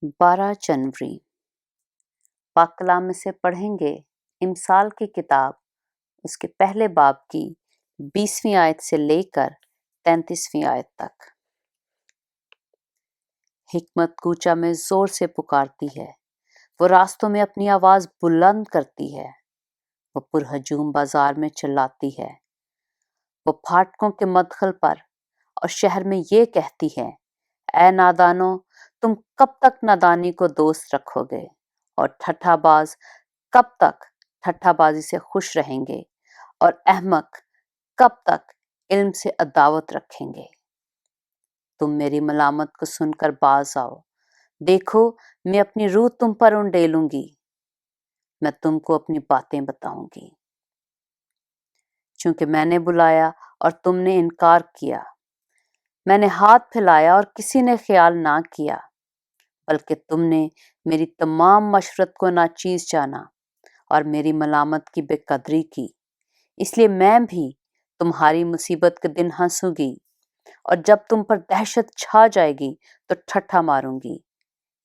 12 जनवरी पाक कलाम में से पढ़ेंगे इमसाल की किताब उसके पहले बाब की 20वीं आयत से लेकर 33वीं आयत तक। हिकमत कूचा में जोर से पुकारती है, वो रास्तों में अपनी आवाज बुलंद करती है, वो पुरहजूम बाजार में चिल्लाती है, वो फाटकों के मदखल पर और शहर में ये कहती है, ऐ नादानो, तुम कब तक नादानी को दोस्त रखोगे और ठट्ठाबाज कब तक ठट्ठाबाजी से खुश रहेंगे और अहमक कब तक इल्म से अदावत रखेंगे। तुम मेरी मलामत को सुनकर बाज आओ, देखो मैं अपनी रूह तुम पर उंडेलूंगी, मैं तुमको अपनी बातें बताऊंगी। चूंकि मैंने बुलाया और तुमने इनकार किया, मैंने हाथ फैलाया और किसी ने ख्याल ना किया, बल्कि तुमने मेरी तमाम मशवरत को नाचीज जाना और मेरी मलामत की बेकदरी की। इसलिए मैं भी तुम्हारी मुसीबत के दिन हंसूंगी और जब तुम पर दहशत छा जाएगी तो ठट्ठा मारूंगी,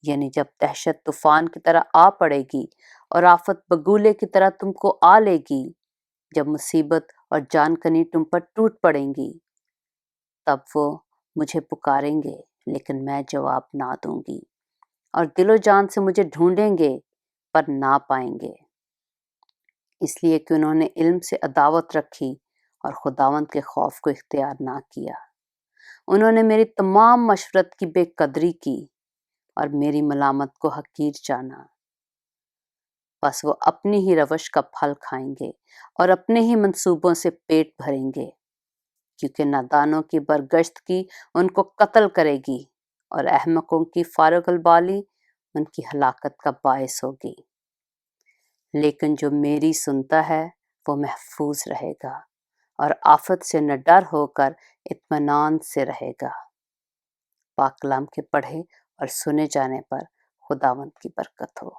यानी जब दहशत तूफान की तरह आ पड़ेगी और आफत बगुले की तरह तुमको आ लेगी, जब मुसीबत और जानकनी तुम पर टूट पड़ेंगी, तब वो मुझे पुकारेंगे लेकिन मैं जवाब ना दूंगी, और दिलो जान से मुझे ढूंढेंगे पर ना पाएंगे, इसलिए कि उन्होंने इल्म से अदावत रखी और खुदावंद के खौफ को इख्तियार ना किया। उन्होंने मेरी तमाम मशवरत की बेकदरी की और मेरी मलामत को हकीर जाना। बस वो अपनी ही रवश का फल खाएंगे और अपने ही मंसूबों से पेट भरेंगे, क्योंकि नादानों की बरगश्त की उनको कत्ल करेगी और अहमकों की फारुगलबाली उनकी हलाकत का बायस होगी। लेकिन जो मेरी सुनता है वो महफूज रहेगा और आफत से न डर होकर इत्मीनान से रहेगा। पाक कलाम के पढ़े और सुने जाने पर खुदावंद की बरकत हो।